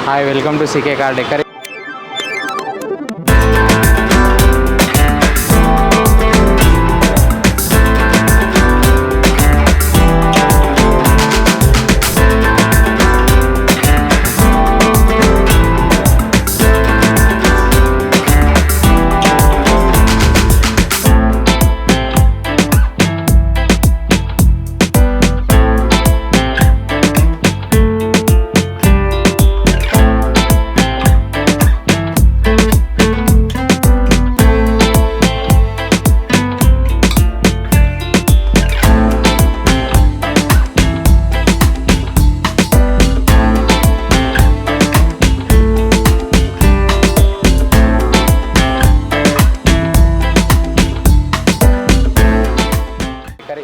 Hi, welcome to CK car decor.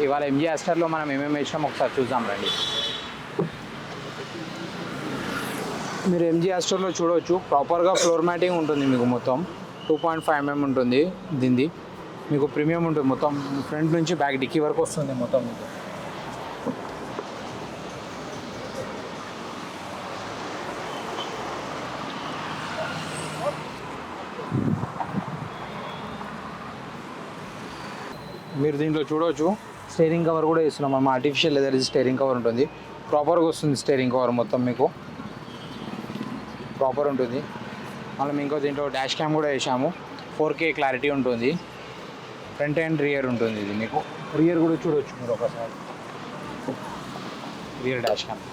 ఇవాళ MG అస్టర్లో మనం ఏమేమి వేసినాం ఒకసారి చూద్దాం రండి. మీరు ఎంజీ అస్టర్లో చూడవచ్చు, ప్రాపర్గా ఫ్లోర్ మ్యాటింగ్ ఉంటుంది. మీకు మొత్తం 2.5 mm ఉంటుంది. దీనిది మీకు ప్రీమియం ఉంటుంది. మొత్తం ఫ్రంట్ నుంచి బ్యాక్ డిక్కీ వరకు వస్తుంది మొత్తం మీకు. మీరు దీంట్లో చూడవచ్చు, స్టీరింగ్ కవర్ కూడా వేస్తున్నాం మనం. ఆర్టిఫిషియల్ లెదర్ స్టీరింగ్ కవర్ ఉంటుంది. ప్రాపర్గా వస్తుంది స్టీరింగ్ కవర్ మొత్తం మీకు ప్రాపర్ ఉంటుంది. మనం ఇంకో దీంట్లో డాష్ క్యామ్ కూడా వేసాము. 4K క్లారిటీ ఉంటుంది. ఫ్రంట్ అండ్ రియర్ ఉంటుంది. ఇది మీకు రియర్ కూడా చూడవచ్చు మీరు ఒకసారి. Rear dash cam